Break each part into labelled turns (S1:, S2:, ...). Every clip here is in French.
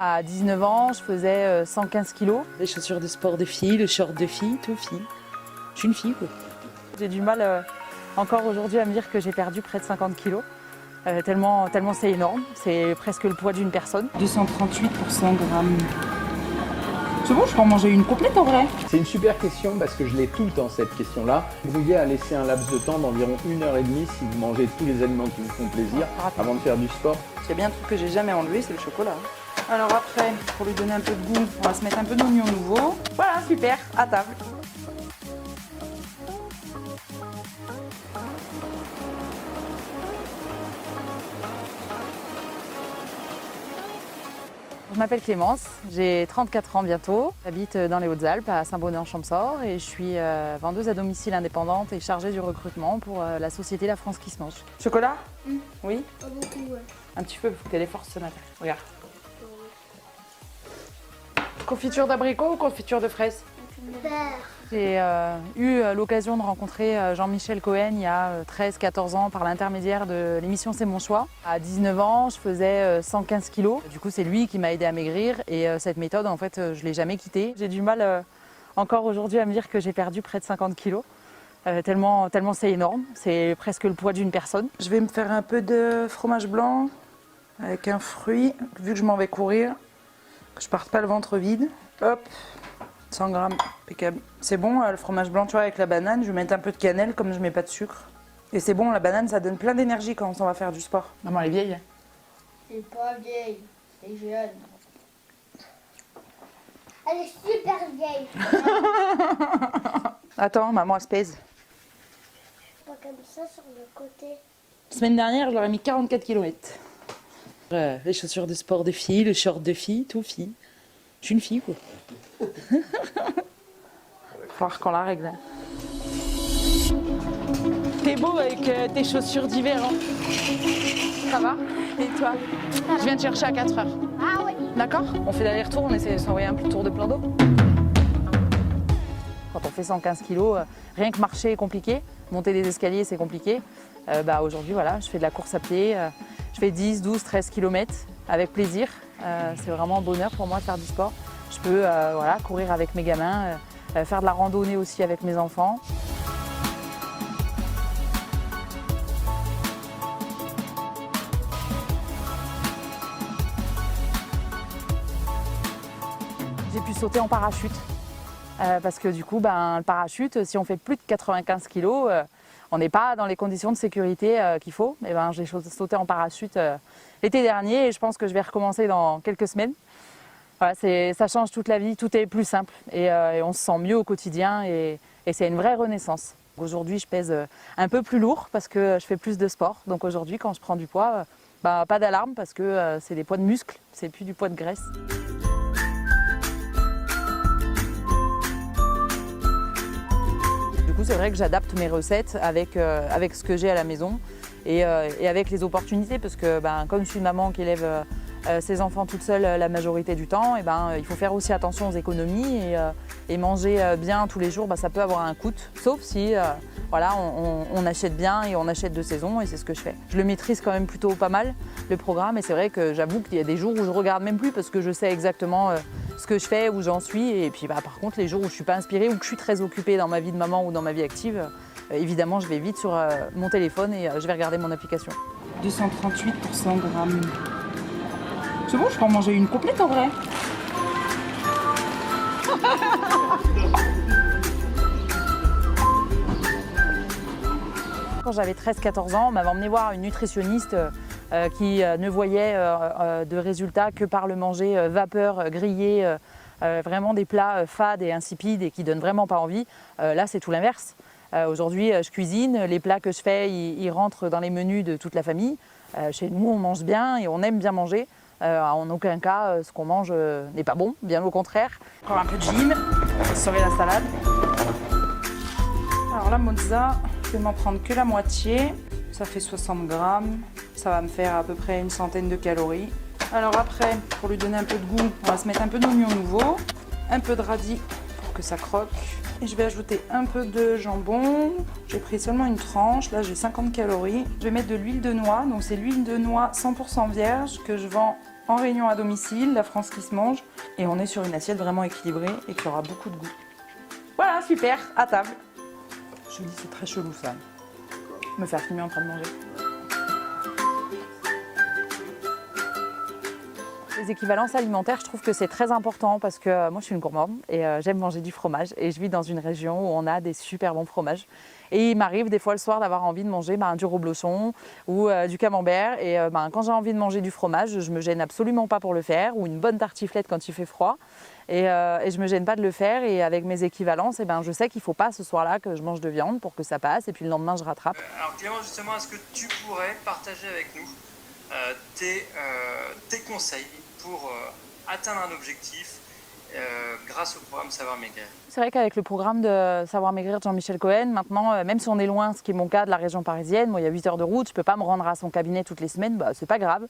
S1: À 19 ans, je faisais 115 kilos. Les chaussures de sport de fille, le short de fille, tout fille. Je suis une fille, quoi. J'ai du mal encore aujourd'hui à me dire que j'ai perdu près de 50 kilos. Tellement c'est énorme, c'est presque le poids d'une personne. 238 pour 100 grammes. C'est bon, je peux en manger une complète en vrai.
S2: C'est une super question parce que je l'ai tout le temps cette question-là. Brouillez à laisser un laps de temps d'environ 1h30 si vous mangez tous les aliments qui vous font plaisir avant de faire du sport.
S1: S'il y a bien un truc que j'ai jamais enlevé, c'est le chocolat. Alors après, pour lui donner un peu de goût, on va se mettre un peu d'oignon nouveau. Voilà, super, à table. Je m'appelle Clémence, j'ai 34 ans bientôt. J'habite dans les Hautes-Alpes, à Saint-Bonnet-en-Champsaur, et je suis vendeuse à domicile indépendante et chargée du recrutement pour la société La France qui se mange. Chocolat? Oui?
S3: Pas beaucoup, ouais.
S1: Un petit peu, il faut que tu aies des forces ce matin. Regarde. Confiture d'abricot ou confiture de fraises?
S3: Vert.
S1: J'ai eu l'occasion de rencontrer Jean-Michel Cohen il y a 13-14 ans par l'intermédiaire de l'émission C'est mon choix. À 19 ans, je faisais 115 kilos. Du coup, c'est lui qui m'a aidé à maigrir et cette méthode, en fait, je ne l'ai jamais quittée. J'ai du mal encore aujourd'hui à me dire que j'ai perdu près de 50 kilos. Tellement c'est énorme, c'est presque le poids d'une personne. Je vais me faire un peu de fromage blanc avec un fruit, vu que je m'en vais courir, que je parte pas le ventre vide. Hop, 100 grammes, impeccable. C'est bon, le fromage blanc, tu vois, avec la banane, je vais mettre un peu de cannelle comme je mets pas de sucre. Et c'est bon, la banane, ça donne plein d'énergie quand on s'en va faire du sport. Maman, elle est vieille.
S3: C'est pas vieille, c'est jeune. Elle est super vieille.
S1: Attends, maman, elle se pèse.
S3: Pas comme ça sur le côté.
S1: La semaine dernière, je leur ai mis 44 km. Les chaussures de sport de fille, le short de fille, tout fille. Je suis une fille, quoi. Faut voir qu'on la règle. Hein. T'es beau avec tes chaussures d'hiver. Hein. Ça va? Et toi? Je viens te chercher à 4 heures.
S3: Ah oui.
S1: D'accord? On fait l'aller-retour, on essaie de s'envoyer un petit tour de plan d'eau. Quand on fait 115 kilos, rien que marcher est compliqué. Monter des escaliers, c'est compliqué. Aujourd'hui, voilà, je fais de la course à pied. Je fais 10, 12, 13 km avec plaisir. C'est vraiment un bonheur pour moi de faire du sport. Je peux courir avec mes gamins, faire de la randonnée aussi avec mes enfants. J'ai pu sauter en parachute parce que du coup, le parachute, si on fait plus de 95 kilos, on n'est pas dans les conditions de sécurité qu'il faut. J'ai sauté en parachute l'été dernier et je pense que je vais recommencer dans quelques semaines. Voilà, ça change toute la vie, tout est plus simple et on se sent mieux au quotidien et c'est une vraie renaissance. Aujourd'hui, je pèse un peu plus lourd parce que je fais plus de sport. Donc aujourd'hui, quand je prends du poids, pas d'alarme parce que c'est des poids de muscles, c'est plus du poids de graisse. Du coup, c'est vrai que j'adapte mes recettes avec ce que j'ai à la maison et avec les opportunités parce que comme je suis une maman qui élève ses enfants toute seule la majorité du temps, il faut faire aussi attention aux économies et manger bien tous les jours, ça peut avoir un coût, sauf si on achète bien et on achète de saison et c'est ce que je fais. Je le maîtrise quand même plutôt pas mal, le programme, et c'est vrai que j'avoue qu'il y a des jours où je regarde même plus parce que je sais exactement ce que je fais, où j'en suis, et puis par contre les jours où je suis pas inspirée ou que je suis très occupée dans ma vie de maman ou dans ma vie active, évidemment je vais vite sur mon téléphone et je vais regarder mon application. 238 pour 100 grammes. C'est bon, je peux en manger une complète en vrai. Quand j'avais 13-14 ans, on m'avait emmené voir une nutritionniste qui ne voyait de résultats que par le manger vapeur, grillé, vraiment des plats fades et insipides et qui donnent vraiment pas envie. Là, c'est tout l'inverse. Aujourd'hui, je cuisine, les plats que je fais, ils rentrent dans les menus de toute la famille. Chez nous, on mange bien et on aime bien manger. En aucun cas, ce qu'on mange n'est pas bon, bien au contraire. Encore un peu de gym, sauver la salade. Alors la mozza, je vais m'en prendre que la moitié. Ça fait 60 grammes. Ça va me faire à peu près une centaine de calories. Alors après, pour lui donner un peu de goût, on va se mettre un peu d'oignon nouveau, un peu de radis pour que ça croque. Et je vais ajouter un peu de jambon. J'ai pris seulement une tranche, là j'ai 50 calories. Je vais mettre de l'huile de noix, donc c'est l'huile de noix 100% vierge que je vends en réunion à domicile, la France qui se mange. Et on est sur une assiette vraiment équilibrée et qui aura beaucoup de goût. Voilà, super, à table. Je me dis, c'est très chelou ça. Me faire filmer en train de manger. Les équivalences alimentaires, je trouve que c'est très important parce que moi je suis une gourmande et j'aime manger du fromage et je vis dans une région où on a des super bons fromages. Et il m'arrive des fois le soir d'avoir envie de manger du reblochon ou du camembert et quand j'ai envie de manger du fromage, je me gêne absolument pas pour le faire ou une bonne tartiflette quand il fait froid et je me gêne pas de le faire et avec mes équivalences, je sais qu'il faut pas ce soir-là que je mange de viande pour que ça passe et puis le lendemain je rattrape.
S4: Alors Clément, justement, est-ce que tu pourrais partager avec nous tes conseils pour atteindre un objectif grâce au programme Savoir Maigrir?
S1: C'est vrai qu'avec le programme de Savoir Maigrir de Jean-Michel Cohen, maintenant, même si on est loin, ce qui est mon cas de la région parisienne, moi il y a 8 heures de route, je ne peux pas me rendre à son cabinet toutes les semaines, c'est pas grave.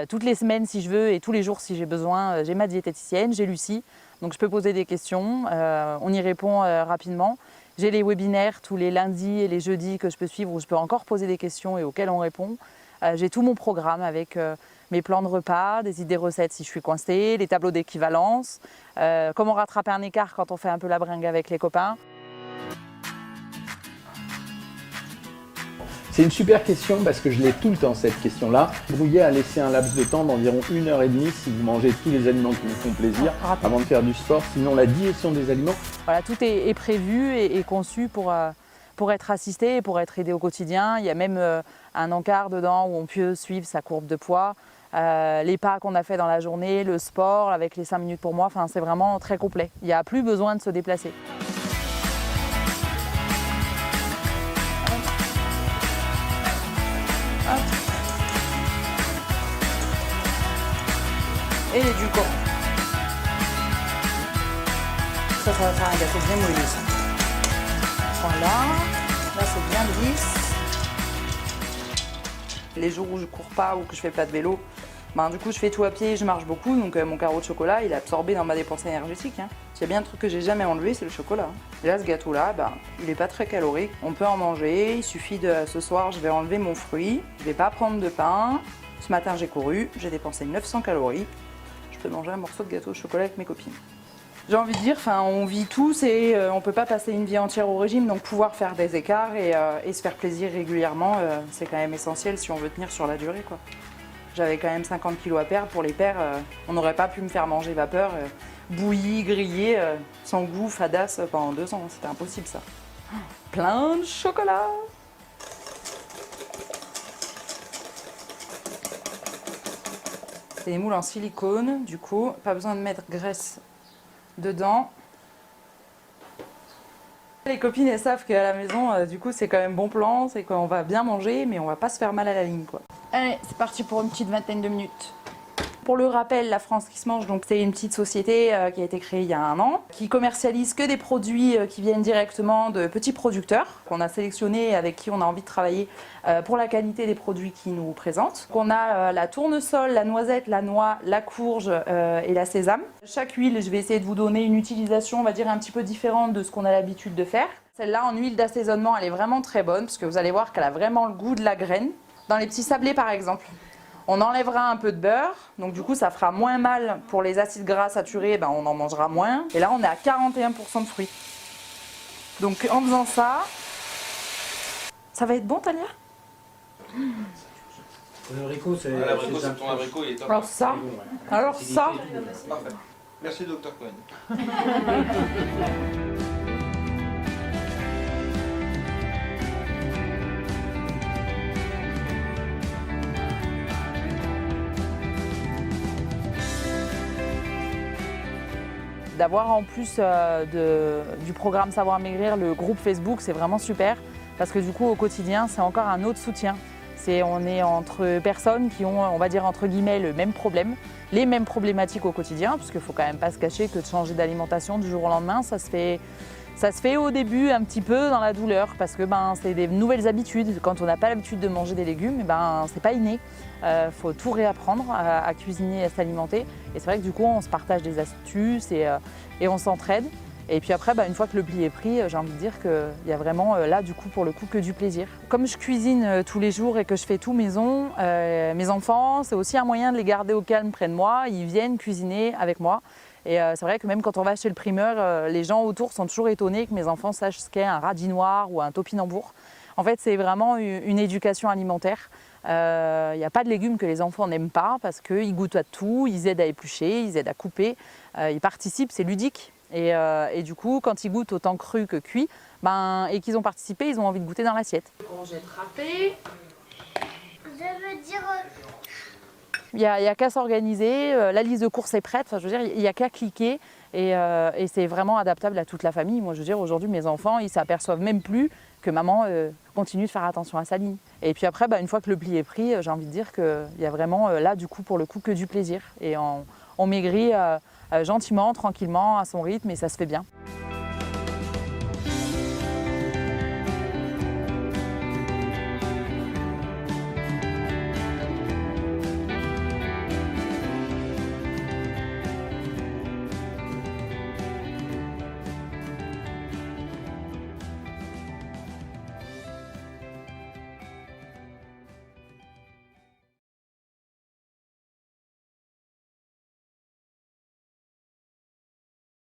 S1: Toutes les semaines si je veux et tous les jours si j'ai besoin, j'ai ma diététicienne, j'ai Lucie, donc je peux poser des questions, on y répond rapidement. J'ai les webinaires tous les lundis et les jeudis que je peux suivre où je peux encore poser des questions et auxquelles on répond. J'ai tout mon programme avec mes plans de repas, des idées recettes si je suis coincée, les tableaux d'équivalence, comment rattraper un écart quand on fait un peu la bringue avec les copains.
S2: C'est une super question parce que je l'ai tout le temps cette question-là. Brouiller à laisser un laps de temps d'environ 1h30 si vous mangez tous les aliments qui vous font plaisir avant de faire du sport. Sinon la digestion des aliments.
S1: Voilà, tout est prévu et conçu pour être assisté et pour être aidé au quotidien. Il y a même un encart dedans où on peut suivre sa courbe de poids, les pas qu'on a fait dans la journée, le sport avec les 5 minutes pour moi. Enfin, c'est vraiment très complet. Il n'y a plus besoin de se déplacer. Et les du corps. Ça va faire un gâteau bien moelleux. Ça. Voilà, là c'est bien lisse. Les jours où je cours pas ou que je fais pas de vélo, du coup je fais tout à pied, je marche beaucoup, donc mon carreau de chocolat il est absorbé dans ma dépense énergétique. S'il y a bien un truc que j'ai jamais enlevé, c'est le chocolat. Et là ce gâteau là, il est pas très calorique, on peut en manger, il suffit ce soir je vais enlever mon fruit, je vais pas prendre de pain. Ce matin j'ai couru, j'ai dépensé 900 calories, je peux manger un morceau de gâteau au chocolat avec mes copines. J'ai envie de dire, on vit tous et on ne peut pas passer une vie entière au régime, donc pouvoir faire des écarts et se faire plaisir régulièrement, c'est quand même essentiel si on veut tenir sur la durée, quoi. J'avais quand même 50 kilos à perdre, pour les perdre, on n'aurait pas pu me faire manger vapeur, bouilli, grillé, sans goût, fadasse pendant 2 ans, c'était impossible ça. Plein de chocolat! C'est des moules en silicone, du coup, pas besoin de mettre graisse dedans. Les copines elles savent qu'à la maison du coup c'est quand même bon plan, c'est qu'on va bien manger mais on va pas se faire mal à la ligne quoi. Allez c'est parti pour une petite vingtaine de minutes. Pour le rappel, la France qui se mange, donc c'est une petite société qui a été créée il y a 1 an, qui commercialise que des produits qui viennent directement de petits producteurs, qu'on a sélectionnés et avec qui on a envie de travailler pour la qualité des produits qu'ils nous présentent. On a la tournesol, la noisette, la noix, la courge et la sésame. Chaque huile, je vais essayer de vous donner une utilisation, on va dire un petit peu différente de ce qu'on a l'habitude de faire. Celle-là en huile d'assaisonnement, elle est vraiment très bonne parce que vous allez voir qu'elle a vraiment le goût de la graine. Dans les petits sablés par exemple. On enlèvera un peu de beurre, donc du coup ça fera moins mal pour les acides gras saturés, on en mangera moins. Et là on est à 41% de fruits. Donc en faisant ça, ça va être bon Talia?
S5: L'abricot, c'est
S4: ton abricot, il est top.
S1: Alors ça,
S4: Parfait. Merci Dr Cohen.
S1: D'avoir en plus du programme Savoir Maigrir le groupe Facebook, c'est vraiment super parce que du coup au quotidien c'est encore un autre soutien. On est entre personnes qui ont, on va dire entre guillemets, le même problème, les mêmes problématiques au quotidien, parce qu'il ne faut quand même pas se cacher que de changer d'alimentation du jour au lendemain, ça se fait au début un petit peu dans la douleur, parce que c'est des nouvelles habitudes. Quand on n'a pas l'habitude de manger des légumes, c'est pas inné. Faut tout réapprendre à cuisiner et à s'alimenter. Et c'est vrai que du coup, on se partage des astuces et on s'entraide. Et puis après, une fois que le pli est pris, j'ai envie de dire qu'il y a vraiment là, du coup, pour le coup, que du plaisir. Comme je cuisine tous les jours et que je fais tout maison, mes enfants, c'est aussi un moyen de les garder au calme près de moi. Ils viennent cuisiner avec moi. Et c'est vrai que même quand on va chez le primeur, les gens autour sont toujours étonnés que mes enfants sachent ce qu'est un radis noir ou un topinambour. En fait, c'est vraiment une éducation alimentaire. Il n'y a pas de légumes que les enfants n'aiment pas parce qu'ils goûtent à tout, ils aident à éplucher, ils aident à couper, ils participent, c'est ludique. Et du coup, quand ils goûtent autant cru que cuit, et qu'ils ont participé, ils ont envie de goûter dans l'assiette.
S5: Courgette râpée.
S3: Je veux dire,
S1: Il n'y a qu'à s'organiser, la liste de courses est prête, je veux dire, il n'y a qu'à cliquer et c'est vraiment adaptable à toute la famille. Moi, je veux dire, aujourd'hui, mes enfants, ils ne s'aperçoivent même plus que maman continue de faire attention à sa ligne. Et puis après, une fois que le pli est pris, j'ai envie de dire qu'il y a vraiment là, du coup, pour le coup, que du plaisir. Et on maigrit gentiment, tranquillement, à son rythme et ça se fait bien.